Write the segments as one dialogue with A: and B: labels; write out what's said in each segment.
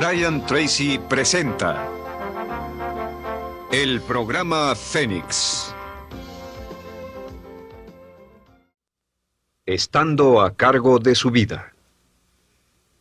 A: Brian Tracy presenta el programa Fénix. Estando a cargo de su vida.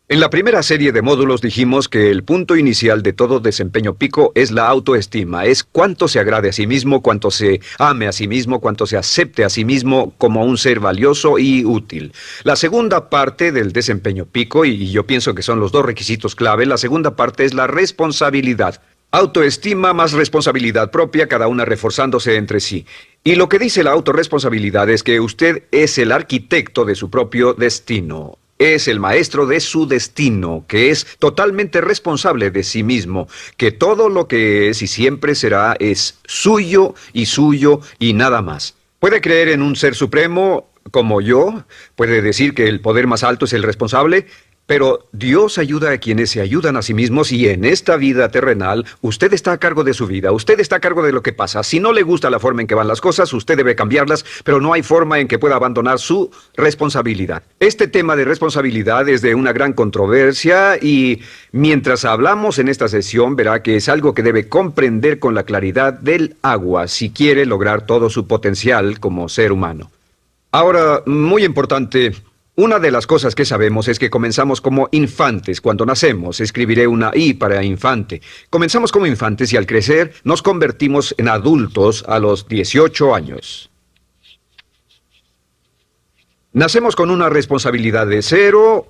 A: En la primera serie de módulos dijimos que el punto inicial de todo desempeño pico es la autoestima, es cuánto se agrade a sí mismo, cuánto se ame a sí mismo, cuánto se acepte a sí mismo como un ser valioso y útil. La segunda parte del desempeño pico, y yo pienso que son los dos requisitos clave, la segunda parte es la responsabilidad. Autoestima más responsabilidad propia, cada una reforzándose entre sí. Y lo que dice la autorresponsabilidad es que usted es el arquitecto de su propio destino. Es el maestro de su destino, que es totalmente responsable de sí mismo, que todo lo que es y siempre será es suyo y nada más. Puede creer en un ser supremo como yo, puede decir que el poder más alto es el responsable, pero Dios ayuda a quienes se ayudan a sí mismos y en esta vida terrenal usted está a cargo de su vida, usted está a cargo de lo que pasa. Si no le gusta la forma en que van las cosas, usted debe cambiarlas, pero no hay forma en que pueda abandonar su responsabilidad. Este tema de responsabilidad es de una gran controversia y mientras hablamos en esta sesión verá que es algo que debe comprender con la claridad del agua si quiere lograr todo su potencial como ser humano. Ahora, muy importante. Una de las cosas que sabemos es que comenzamos como infantes cuando nacemos. Escribiré una I para infante. Comenzamos como infantes y al crecer nos convertimos en adultos a los 18 años. Nacemos con una responsabilidad de 0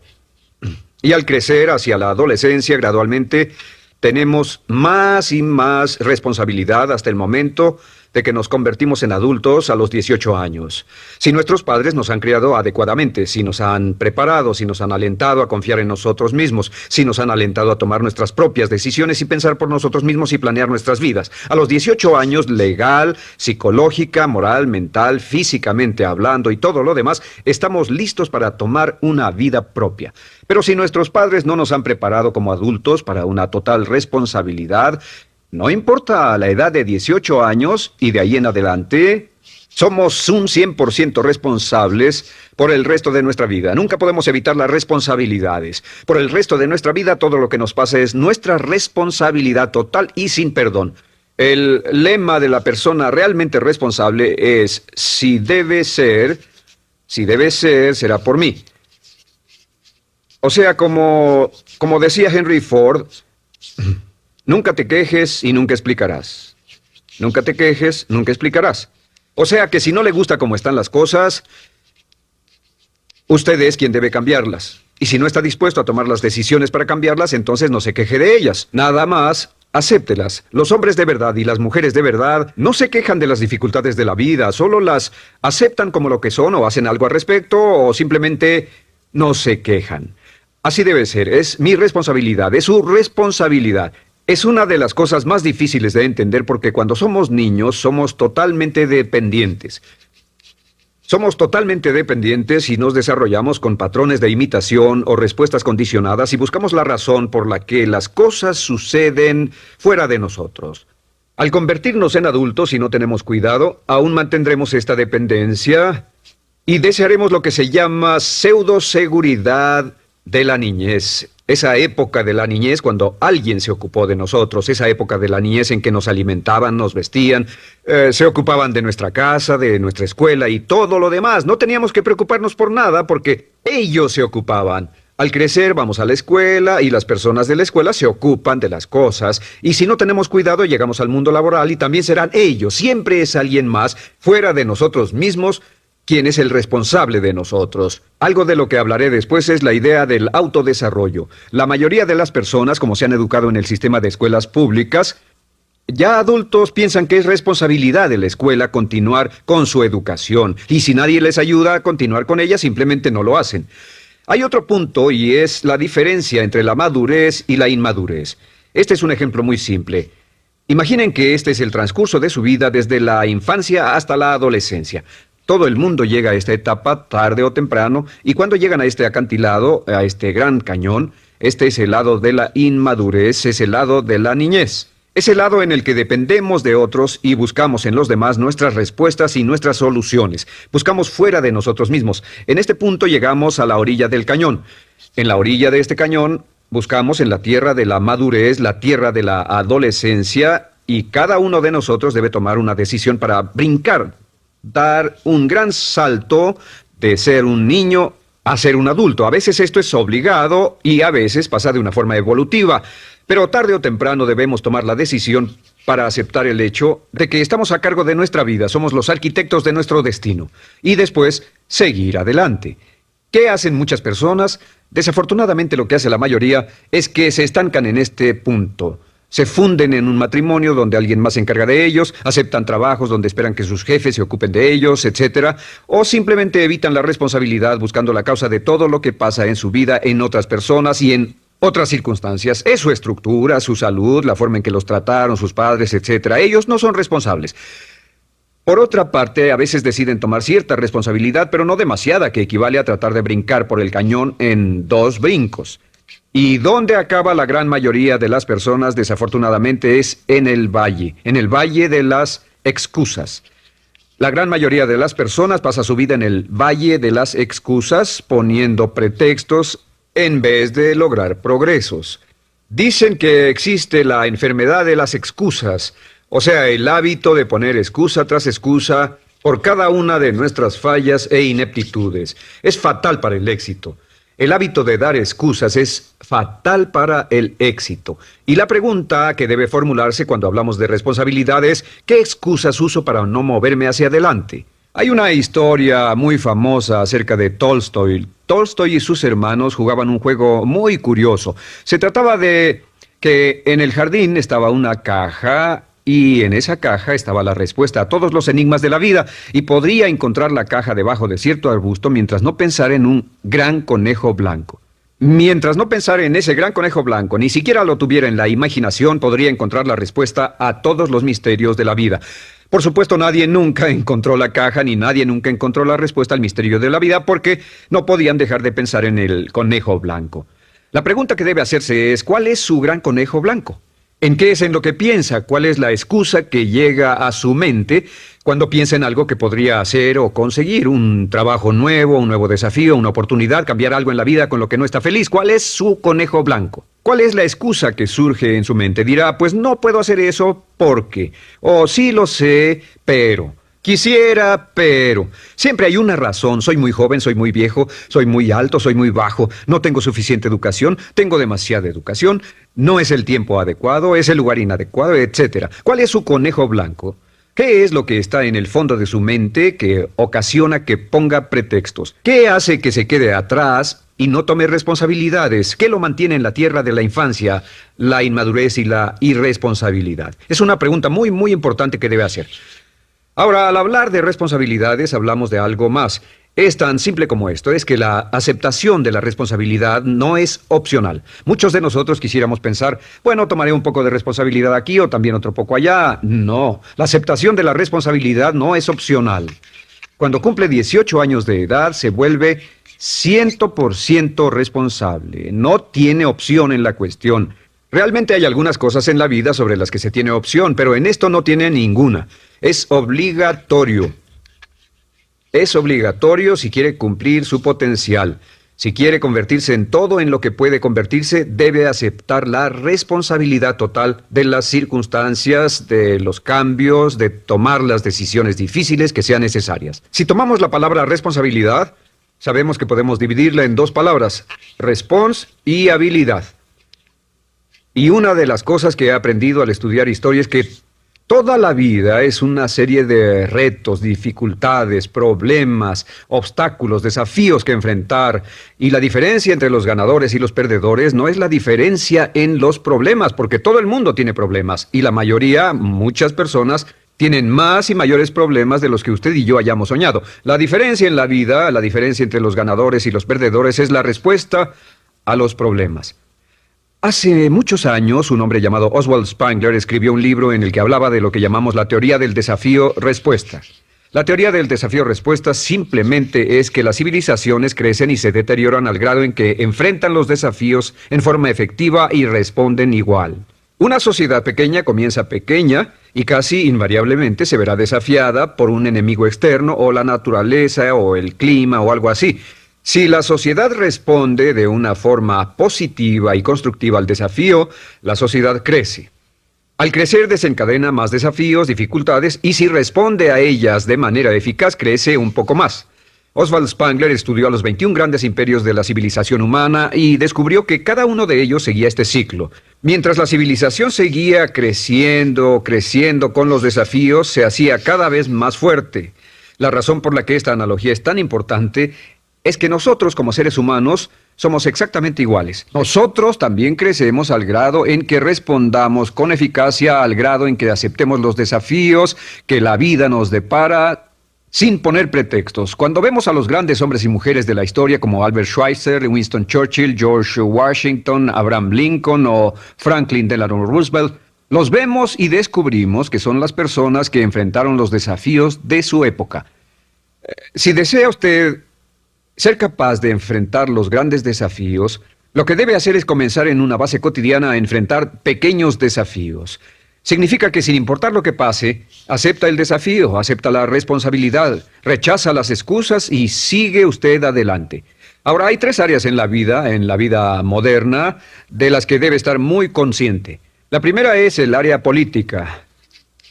A: y al crecer hacia la adolescencia gradualmente tenemos más y más responsabilidad hasta el momento de que nos convertimos en adultos a los 18 años. Si nuestros padres nos han criado adecuadamente, si nos han preparado, si nos han alentado a confiar en nosotros mismos, si nos han alentado a tomar nuestras propias decisiones y pensar por nosotros mismos y planear nuestras vidas. A los 18 años, legal, psicológica, moral, mental, físicamente hablando y todo lo demás, estamos listos para tomar una vida propia. Pero si nuestros padres no nos han preparado como adultos para una total responsabilidad, no importa la edad de 18 años y de ahí en adelante, somos un 100% responsables por el resto de nuestra vida. Nunca podemos evitar las responsabilidades. Por el resto de nuestra vida, todo lo que nos pasa es nuestra responsabilidad total y sin perdón. El lema de la persona realmente responsable es, si debe ser, será por mí. O sea, como decía Henry Ford, nunca te quejes y nunca explicarás. Nunca te quejes, nunca explicarás. O sea que si no le gusta cómo están las cosas, usted es quien debe cambiarlas. Y si no está dispuesto a tomar las decisiones para cambiarlas, entonces no se queje de ellas. Nada más, acéptelas. Los hombres de verdad y las mujeres de verdad no se quejan de las dificultades de la vida, solo las aceptan como lo que son o hacen algo al respecto o simplemente no se quejan. Así debe ser, es mi responsabilidad, es su responsabilidad. Es una de las cosas más difíciles de entender porque cuando somos niños somos totalmente dependientes. Somos totalmente dependientes y nos desarrollamos con patrones de imitación o respuestas condicionadas y buscamos la razón por la que las cosas suceden fuera de nosotros. Al convertirnos en adultos, si no tenemos cuidado, aún mantendremos esta dependencia y desearemos lo que se llama pseudoseguridad de la niñez. Esa época de la niñez cuando alguien se ocupó de nosotros, esa época de la niñez en que nos alimentaban, nos vestían, se ocupaban de nuestra casa, de nuestra escuela y todo lo demás. No teníamos que preocuparnos por nada porque ellos se ocupaban. Al crecer vamos a la escuela y las personas de la escuela se ocupan de las cosas y si no tenemos cuidado llegamos al mundo laboral y también serán ellos. Siempre es alguien más fuera de nosotros mismos quien es el responsable de nosotros. Algo de lo que hablaré después es la idea del autodesarrollo. La mayoría de las personas, como se han educado en el sistema de escuelas públicas, ya adultos piensan que es responsabilidad de la escuela continuar con su educación. Y si nadie les ayuda a continuar con ella, simplemente no lo hacen. Hay otro punto y es la diferencia entre la madurez y la inmadurez. Este es un ejemplo muy simple. Imaginen que este es el transcurso de su vida desde la infancia hasta la adolescencia. Todo el mundo llega a esta etapa tarde o temprano, y cuando llegan a este acantilado, a este gran cañón, este es el lado de la inmadurez, es el lado de la niñez. Es el lado en el que dependemos de otros y buscamos en los demás nuestras respuestas y nuestras soluciones. Buscamos fuera de nosotros mismos. En este punto llegamos a la orilla del cañón. En la orilla de este cañón buscamos en la tierra de la madurez, la tierra de la adolescencia, y cada uno de nosotros debe tomar una decisión para brincar, dar un gran salto de ser un niño a ser un adulto. A veces esto es obligado y a veces pasa de una forma evolutiva, pero tarde o temprano debemos tomar la decisión para aceptar el hecho de que estamos a cargo de nuestra vida, somos los arquitectos de nuestro destino, y después seguir adelante. ¿Qué hacen muchas personas? Desafortunadamente lo que hace la mayoría es que se estancan en este punto. Se funden en un matrimonio donde alguien más se encarga de ellos, aceptan trabajos donde esperan que sus jefes se ocupen de ellos, etc. O simplemente evitan la responsabilidad buscando la causa de todo lo que pasa en su vida, en otras personas y en otras circunstancias. Es su estructura, su salud, la forma en que los trataron sus padres, etc. Ellos no son responsables. Por otra parte, a veces deciden tomar cierta responsabilidad, pero no demasiada, que equivale a tratar de brincar por el cañón en 2 brincos. ¿Y dónde acaba la gran mayoría de las personas? Desafortunadamente es en el valle de las excusas. La gran mayoría de las personas pasa su vida en el valle de las excusas, poniendo pretextos en vez de lograr progresos. Dicen que existe la enfermedad de las excusas, o sea, el hábito de poner excusa tras excusa por cada una de nuestras fallas e ineptitudes. Es fatal para el éxito. El hábito de dar excusas es fatal para el éxito. Y la pregunta que debe formularse cuando hablamos de responsabilidad es, ¿qué excusas uso para no moverme hacia adelante? Hay una historia muy famosa acerca de Tolstoy. Tolstoy y sus hermanos jugaban un juego muy curioso. Se trataba de que en el jardín estaba una caja y en esa caja estaba la respuesta a todos los enigmas de la vida, y podría encontrar la caja debajo de cierto arbusto mientras no pensara en un gran conejo blanco. Mientras no pensara en ese gran conejo blanco, ni siquiera lo tuviera en la imaginación, podría encontrar la respuesta a todos los misterios de la vida. Por supuesto, nadie nunca encontró la caja, ni nadie nunca encontró la respuesta al misterio de la vida, porque no podían dejar de pensar en el conejo blanco. La pregunta que debe hacerse es, ¿cuál es su gran conejo blanco? ¿En qué es en lo que piensa? ¿Cuál es la excusa que llega a su mente cuando piensa en algo que podría hacer o conseguir? Un trabajo nuevo, un nuevo desafío, una oportunidad, cambiar algo en la vida con lo que no está feliz. ¿Cuál es su conejo blanco? ¿Cuál es la excusa que surge en su mente? Dirá, pues no puedo hacer eso porque, o sí lo sé, pero... Quisiera, pero... Siempre hay una razón. Soy muy joven, soy muy viejo, soy muy alto, soy muy bajo, no tengo suficiente educación, tengo demasiada educación, no es el tiempo adecuado, es el lugar inadecuado, etc. ¿Cuál es su conejo blanco? ¿Qué es lo que está en el fondo de su mente que ocasiona que ponga pretextos? ¿Qué hace que se quede atrás y no tome responsabilidades? ¿Qué lo mantiene en la tierra de la infancia, la inmadurez y la irresponsabilidad? Es una pregunta muy, muy importante que debe hacer. Ahora, al hablar de responsabilidades, hablamos de algo más. Es tan simple como esto, es que la aceptación de la responsabilidad no es opcional. Muchos de nosotros quisiéramos pensar, bueno, tomaré un poco de responsabilidad aquí o también otro poco allá. No, la aceptación de la responsabilidad no es opcional. Cuando cumple 18 años de edad, se vuelve 100% responsable. No tiene opción en la cuestión. Realmente hay algunas cosas en la vida sobre las que se tiene opción, pero en esto no tiene ninguna. Es obligatorio. Es obligatorio si quiere cumplir su potencial. Si quiere convertirse en todo en lo que puede convertirse, debe aceptar la responsabilidad total de las circunstancias, de los cambios, de tomar las decisiones difíciles que sean necesarias. Si tomamos la palabra responsabilidad, sabemos que podemos dividirla en 2 palabras, respons y habilidad. Y una de las cosas que he aprendido al estudiar historia es que toda la vida es una serie de retos, dificultades, problemas, obstáculos, desafíos que enfrentar. Y la diferencia entre los ganadores y los perdedores no es la diferencia en los problemas, porque todo el mundo tiene problemas. Y la mayoría, muchas personas, tienen más y mayores problemas de los que usted y yo hayamos soñado. La diferencia en la vida, la diferencia entre los ganadores y los perdedores es la respuesta a los problemas. Hace muchos años, un hombre llamado Oswald Spengler escribió un libro en el que hablaba de lo que llamamos la teoría del desafío-respuesta. La teoría del desafío-respuesta simplemente es que las civilizaciones crecen y se deterioran al grado en que enfrentan los desafíos en forma efectiva y responden igual. Una sociedad pequeña comienza pequeña y casi invariablemente se verá desafiada por un enemigo externo o la naturaleza o el clima o algo así. Si la sociedad responde de una forma positiva y constructiva al desafío, la sociedad crece. Al crecer desencadena más desafíos, dificultades, y si responde a ellas de manera eficaz, crece un poco más. Oswald Spengler estudió a los 21 grandes imperios de la civilización humana y descubrió que cada uno de ellos seguía este ciclo. Mientras la civilización seguía creciendo con los desafíos, se hacía cada vez más fuerte. La razón por la que esta analogía es tan importante es que nosotros, como seres humanos, somos exactamente iguales. Nosotros también crecemos al grado en que respondamos con eficacia, al grado en que aceptemos los desafíos que la vida nos depara, sin poner pretextos. Cuando vemos a los grandes hombres y mujeres de la historia como Albert Schweitzer, Winston Churchill, George Washington, Abraham Lincoln o Franklin Delano Roosevelt, los vemos y descubrimos que son las personas que enfrentaron los desafíos de su época. Si desea usted ser capaz de enfrentar los grandes desafíos, lo que debe hacer es comenzar en una base cotidiana a enfrentar pequeños desafíos. Significa que sin importar lo que pase, acepta el desafío, acepta la responsabilidad, rechaza las excusas y sigue usted adelante. Ahora, hay 3 áreas en la vida moderna, de las que debe estar muy consciente. La primera es el área política.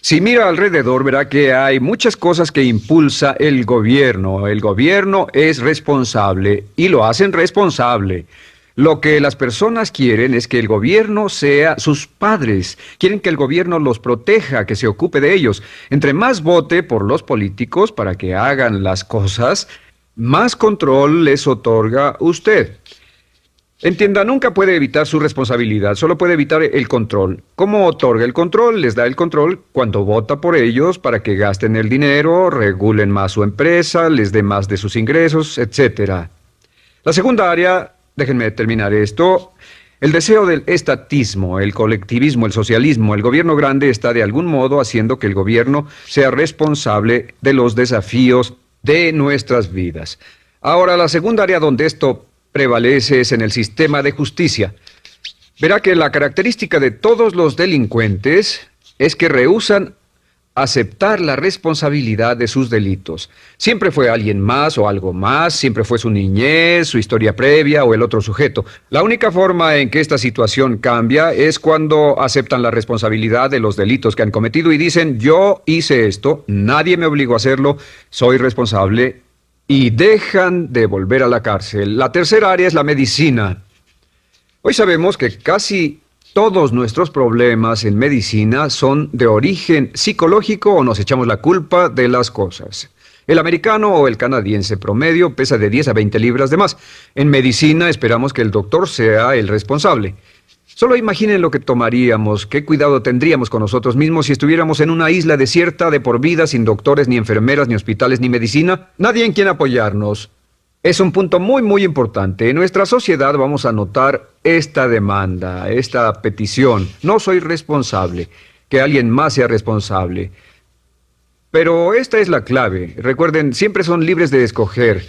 A: Si mira alrededor, verá que hay muchas cosas que impulsa el gobierno. El gobierno es responsable y lo hacen responsable. Lo que las personas quieren es que el gobierno sea sus padres. Quieren que el gobierno los proteja, que se ocupe de ellos. Entre más vote por los políticos para que hagan las cosas, más control les otorga usted. Entienda, nunca puede evitar su responsabilidad, solo puede evitar el control. ¿Cómo otorga el control? Les da el control cuando vota por ellos para que gasten el dinero, regulen más su empresa, les dé más de sus ingresos, etc. La segunda área, déjenme terminar esto, el deseo del estatismo, el colectivismo, el socialismo. El gobierno grande está de algún modo haciendo que el gobierno sea responsable de los desafíos de nuestras vidas. Ahora, la segunda área donde esto prevalece es en el sistema de justicia. Verá que la característica de todos los delincuentes es que rehúsan aceptar la responsabilidad de sus delitos. Siempre fue alguien más o algo más, siempre fue su niñez, su historia previa o el otro sujeto. La única forma en que esta situación cambia es cuando aceptan la responsabilidad de los delitos que han cometido y dicen: yo hice esto, nadie me obligó a hacerlo, soy responsable, y dejan de volver a la cárcel. La tercera área es la medicina. Hoy sabemos que casi todos nuestros problemas en medicina son de origen psicológico o nos echamos la culpa de las cosas. El americano o el canadiense promedio pesa de 10 a 20 libras de más. En medicina esperamos que el doctor sea el responsable. Solo imaginen lo que tomaríamos, qué cuidado tendríamos con nosotros mismos si estuviéramos en una isla desierta de por vida, sin doctores, ni enfermeras, ni hospitales, ni medicina. Nadie en quien apoyarnos. Es un punto muy importante. En nuestra sociedad vamos a notar esta demanda, esta petición. No soy responsable, que alguien más sea responsable. Pero esta es la clave. Recuerden, siempre son libres de escoger.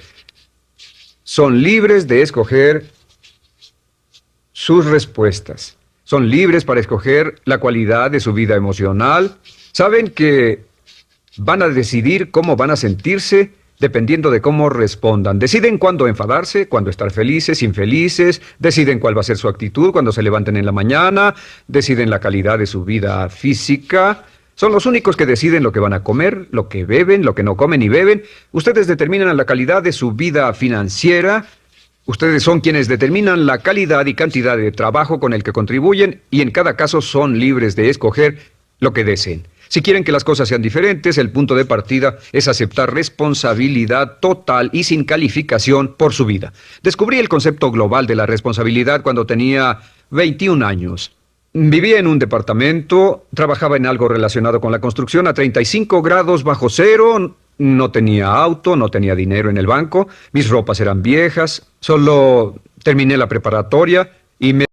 A: Son libres de escoger sus respuestas. Son libres para escoger la cualidad de su vida emocional. Saben que van a decidir cómo van a sentirse dependiendo de cómo respondan. Deciden cuándo enfadarse, cuándo estar felices, infelices. Deciden cuál va a ser su actitud cuando se levanten en la mañana. Deciden la calidad de su vida física. Son los únicos que deciden lo que van a comer, lo que beben, lo que no comen ni beben. Ustedes determinan la calidad de su vida financiera. Ustedes son quienes determinan la calidad y cantidad de trabajo con el que contribuyen y en cada caso son libres de escoger lo que deseen. Si quieren que las cosas sean diferentes, el punto de partida es aceptar responsabilidad total y sin calificación por su vida. Descubrí el concepto global de la responsabilidad cuando tenía 21 años. Vivía en un departamento, trabajaba en algo relacionado con la construcción a 35 grados bajo cero. No tenía auto, no tenía dinero en el banco, mis ropas eran viejas, solo terminé la preparatoria y me